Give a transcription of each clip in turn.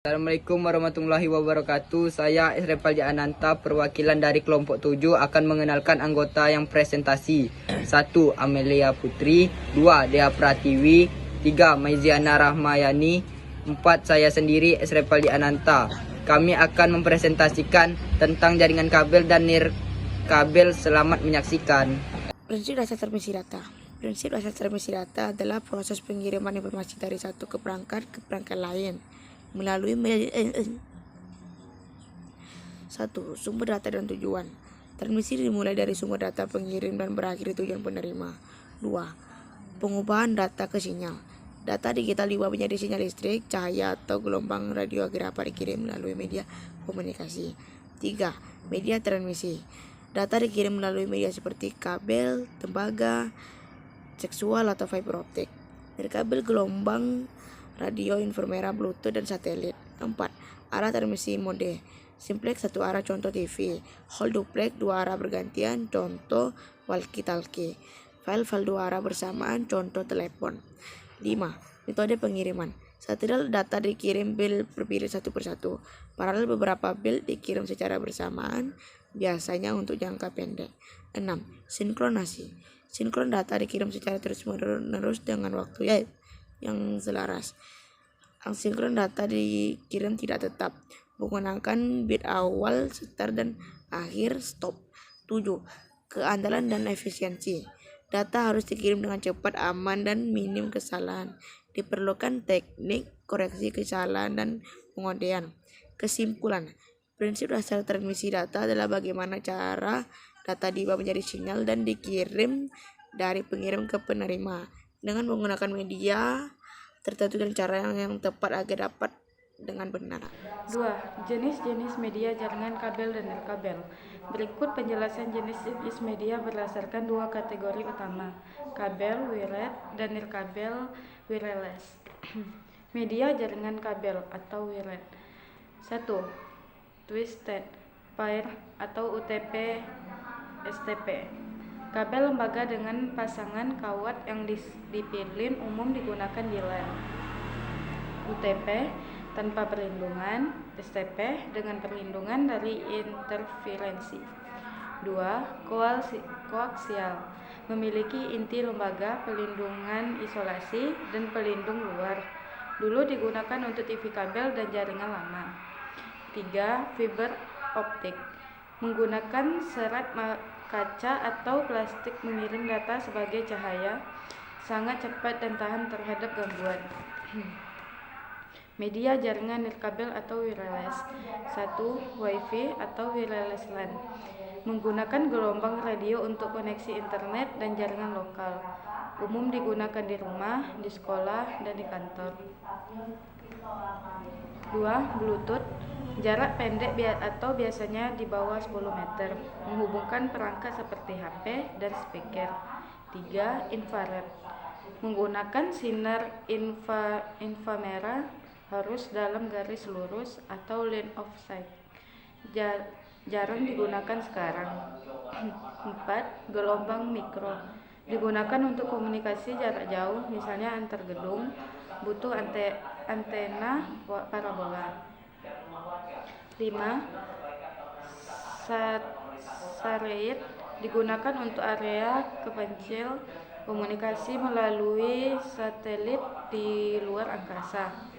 Assalamualaikum warahmatullahi wabarakatuh. Saya Esrepaldi Ananta, perwakilan dari kelompok 7 akan mengenalkan anggota yang presentasi. 1. Amelia Putri. 2. Dea Pratiwi. 3. Maiziana Rahmayani. 4. Saya sendiri Esrepaldi Ananta. Kami akan mempresentasikan tentang jaringan kabel dan nirkabel. Selamat menyaksikan. Prinsip dasar transmisi data. Prinsip dasar transmisi data adalah proses pengiriman informasi dari satu perangkat ke perangkat lain melalui media. 1. Sumber data dan tujuan. Transmisi dimulai dari sumber data pengirim dan berakhir di tujuan penerima. 2. Pengubahan data ke sinyal. Data digital diubah menjadi sinyal listrik, cahaya, atau gelombang radio agar dapat dikirim melalui media komunikasi. 3. Media transmisi. Data dikirim melalui media seperti kabel, tembaga, seksual, atau fiber optik. Nirkabel gelombang radio, inframerah, bluetooth, dan satelit. 4. Arah transmisi mode. Simplex satu arah, contoh TV. Whole duplex dua arah bergantian, contoh walkie-talkie. File dua arah bersamaan, contoh telepon. 5. Metode pengiriman. Setelah data dikirim bil berpirit satu persatu. Paralel beberapa bil dikirim secara bersamaan, biasanya untuk jangka pendek. 6. Sinkronasi. Sinkron data dikirim secara terus-menerus dengan waktu yang selaras. Asinkron data dikirim tidak tetap, menggunakan bit awal, start, dan akhir stop. 7. Keandalan dan efisiensi. Data harus dikirim dengan cepat, aman, dan minim kesalahan. Diperlukan teknik koreksi kesalahan dan pengodean. Kesimpulan, prinsip dasar transmisi data adalah bagaimana cara data diubah menjadi sinyal dan dikirim dari pengirim ke penerima dengan menggunakan media tertentu dan cara yang tepat agar dapat dengan benar. 2. Jenis-jenis media jaringan kabel dan nirkabel. Berikut penjelasan jenis-jenis media berdasarkan dua kategori utama, kabel wired dan nirkabel wireless. Media jaringan kabel atau wired. 1. Twisted pair atau UTP STP. Kabel lembaga dengan pasangan kawat yang dipilin umum digunakan di LAN. UTP tanpa perlindungan, STP dengan perlindungan dari interferensi. 2. Koaksial, memiliki inti lembaga, pelindungan isolasi, dan pelindung luar. Dulu digunakan untuk TV kabel dan jaringan lama. 3. Fiber optik, menggunakan serat kaca atau plastik mengirim data sebagai cahaya, sangat cepat dan tahan terhadap gangguan. Media jaringan nirkabel atau wireless. 1. Wi-Fi atau wireless LAN, menggunakan gelombang radio untuk koneksi internet dan jaringan lokal. Umum digunakan di rumah, di sekolah, dan di kantor. 2. Bluetooth, jarak pendek atau biasanya di bawah 10 meter, menghubungkan perangkat seperti HP dan speaker. 3. Infrared, menggunakan sinar inframerah, harus dalam garis lurus atau line of sight. Jarang digunakan sekarang. 4. Gelombang mikro, digunakan untuk komunikasi jarak jauh, misalnya antar gedung, butuh antena parabola. 5. Satellite, digunakan untuk area terpencil, komunikasi melalui satelit di luar angkasa.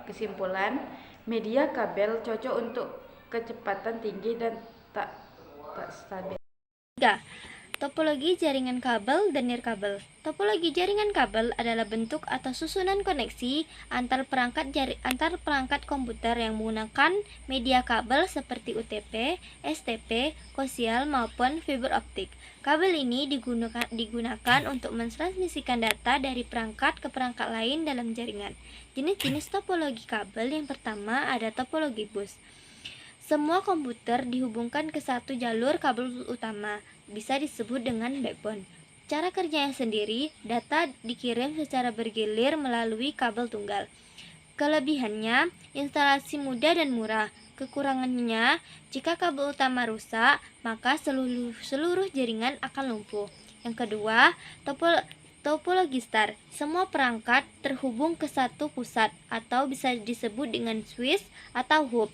Kesimpulan, media kabel cocok untuk kecepatan tinggi dan tak stabil. 3. Topologi jaringan kabel dan nirkabel. Topologi jaringan kabel adalah bentuk atau susunan koneksi antar perangkat komputer yang menggunakan media kabel seperti UTP, STP, koaksial maupun fiber optik. Kabel ini digunakan untuk mentransmisikan data dari perangkat ke perangkat lain dalam jaringan. Jenis-jenis topologi kabel yang pertama ada topologi bus. Semua komputer dihubungkan ke satu jalur kabel utama, bisa disebut dengan backbone. Cara kerjanya sendiri, data dikirim secara bergilir melalui kabel tunggal. Kelebihannya, instalasi mudah dan murah. Kekurangannya, jika kabel utama rusak, maka seluruh jaringan akan lumpuh. Yang kedua, Topologi star. Semua perangkat terhubung ke satu pusat atau bisa disebut dengan switch atau hub.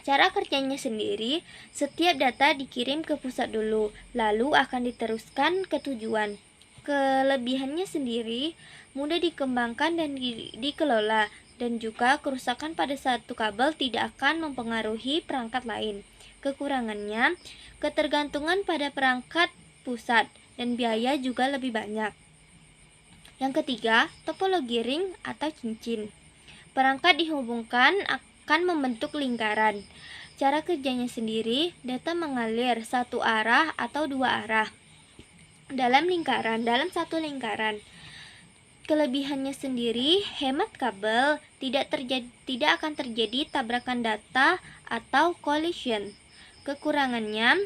Cara kerjanya sendiri, setiap data dikirim ke pusat dulu, lalu akan diteruskan ke tujuan. Kelebihannya sendiri, mudah dikembangkan dan dikelola, dan juga kerusakan pada satu kabel tidak akan mempengaruhi perangkat lain. Kekurangannya, ketergantungan pada perangkat pusat, dan biaya juga lebih banyak. Yang ketiga, topologi ring atau cincin. Perangkat dihubungkan akan membentuk lingkaran. Cara kerjanya sendiri, data mengalir satu arah atau dua arah dalam satu lingkaran. Kelebihannya sendiri, hemat kabel, tidak akan terjadi tabrakan data atau collision. Kekurangannya,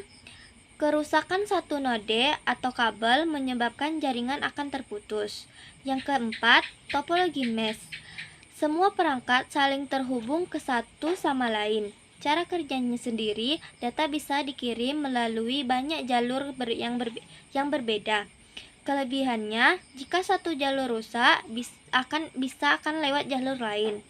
kerusakan satu node atau kabel menyebabkan jaringan akan terputus. Yang keempat, topologi mesh. Semua perangkat saling terhubung ke satu sama lain. Cara kerjanya sendiri, data bisa dikirim melalui banyak jalur yang berbeda. Kelebihannya, jika satu jalur rusak, akan lewat jalur lain.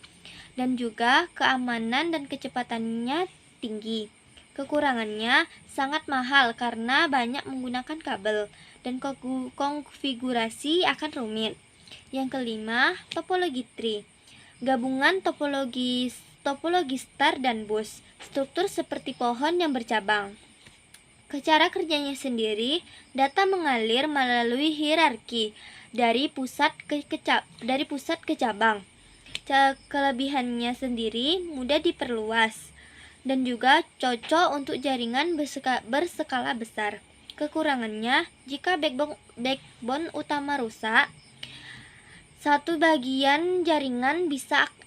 Dan juga keamanan dan kecepatannya tinggi. Kekurangannya sangat mahal karena banyak menggunakan kabel dan konfigurasi akan rumit. Yang kelima, topologi tree. Gabungan topologi star dan bus, struktur seperti pohon yang bercabang. Cara kerjanya sendiri, data mengalir melalui hierarki dari pusat ke cabang. Kelebihannya sendiri, mudah diperluas dan juga cocok untuk jaringan berskala besar. Kekurangannya, jika backbone utama rusak, satu bagian jaringan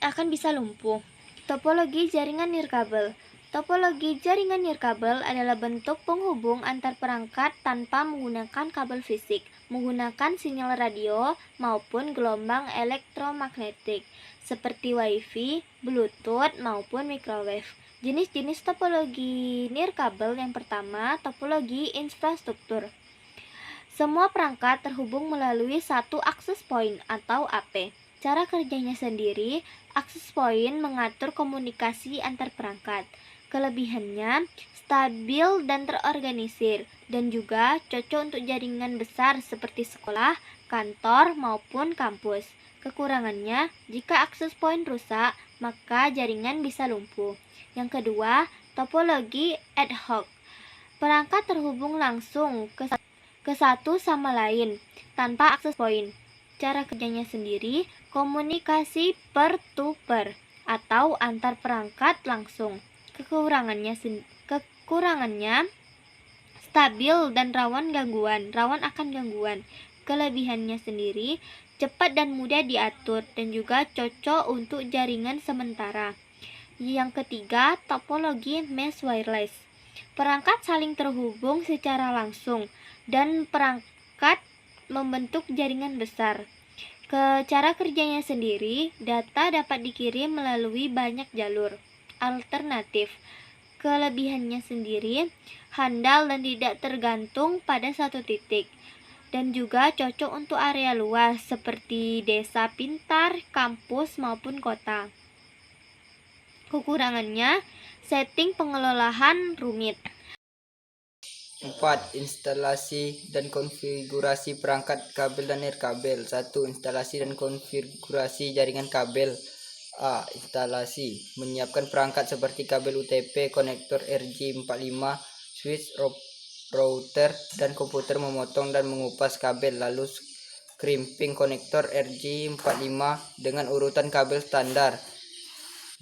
akan bisa lumpuh. Topologi jaringan nirkabel. Topologi jaringan nirkabel adalah bentuk penghubung antar perangkat tanpa menggunakan kabel fisik, menggunakan sinyal radio maupun gelombang elektromagnetik seperti Wi-Fi, Bluetooth maupun microwave. Jenis-jenis topologi nirkabel yang pertama, topologi infrastruktur. Semua perangkat terhubung melalui satu access point atau AP. Cara kerjanya sendiri, access point mengatur komunikasi antar perangkat. Kelebihannya, stabil dan terorganisir, dan juga cocok untuk jaringan besar seperti sekolah, kantor, maupun kampus. Kekurangannya, jika access point rusak, maka jaringan bisa lumpuh. Yang kedua, topologi ad hoc. Perangkat terhubung langsung ke satu sama lain tanpa access point. Cara kerjanya sendiri, komunikasi per-to-per atau antar perangkat langsung. Kekurangannya stabil dan rawan akan gangguan. Kelebihannya sendiri, cepat dan mudah diatur dan juga cocok untuk jaringan sementara. Yang ketiga, topologi mesh wireless. Perangkat saling terhubung secara langsung dan perangkat membentuk jaringan besar. Cara kerjanya sendiri, data dapat dikirim melalui banyak jalur alternatif. Kelebihannya sendiri, handal dan tidak tergantung pada satu titik. Dan juga cocok untuk area luas seperti desa pintar, kampus maupun kota. Kekurangannya, setting pengelolaan rumit. 4. Instalasi dan konfigurasi perangkat kabel dan nirkabel. 1. Instalasi dan konfigurasi jaringan kabel. A. Instalasi. Menyiapkan perangkat seperti kabel UTP, konektor RJ45, switch, router, dan komputer, memotong dan mengupas kabel, lalu crimping konektor RJ45 dengan urutan kabel standar.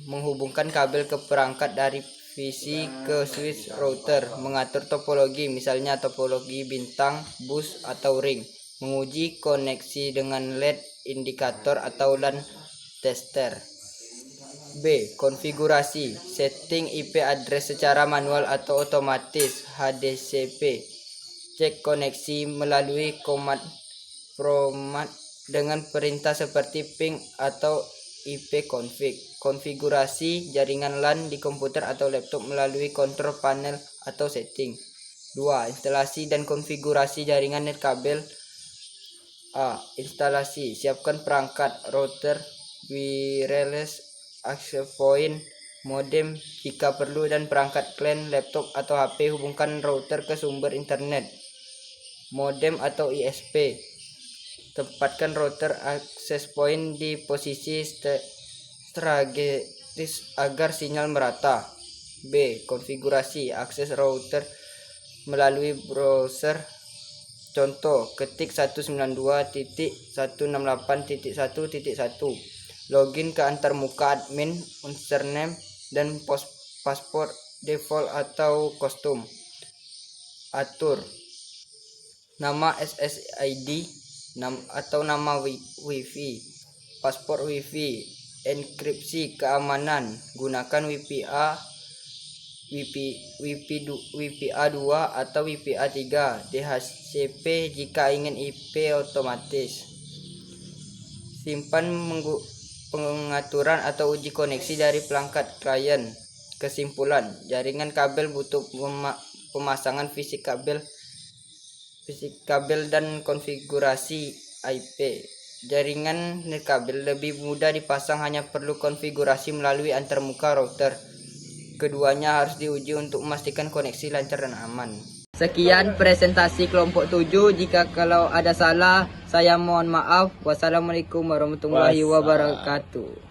Menghubungkan kabel ke perangkat dari PC ke switch router, mengatur topologi, misalnya topologi bintang, bus, atau ring, menguji koneksi dengan LED, indikator, atau LAN tester. B. Konfigurasi, setting IP address secara manual atau otomatis, HDCP. Cek koneksi melalui command prompt dengan perintah seperti ping atau ipconfig. Konfigurasi jaringan LAN di komputer atau laptop melalui control panel atau setting. 2. Instalasi dan konfigurasi jaringan nirkabel. A. Instalasi. Siapkan perangkat router, wireless access point, modem jika perlu, dan perangkat LAN, laptop atau HP. Hubungkan router ke sumber internet, modem atau ISP. Tempatkan router access point di posisi strategis agar sinyal merata. B. Konfigurasi. Akses router melalui browser. Contoh, ketik 192.168.1.1. Login ke antarmuka admin, username, dan password default atau custom. Atur nama SSID atau nama Wi-Fi, paspor Wi-Fi, enkripsi keamanan. Gunakan WPA 2 atau WPA 3, DHCP jika ingin IP otomatis. Simpan pengaturan atau uji koneksi dari perangkat klien. Kesimpulan, jaringan kabel butuh pemasangan fisik kabel dan konfigurasi IP. Jaringan nirkabel lebih mudah dipasang, hanya perlu konfigurasi melalui antarmuka router. Keduanya harus diuji untuk memastikan koneksi lancar dan aman. Sekian presentasi kelompok 7. Jika kalau ada salah, saya mohon maaf. Wassalamualaikum warahmatullahi wabarakatuh.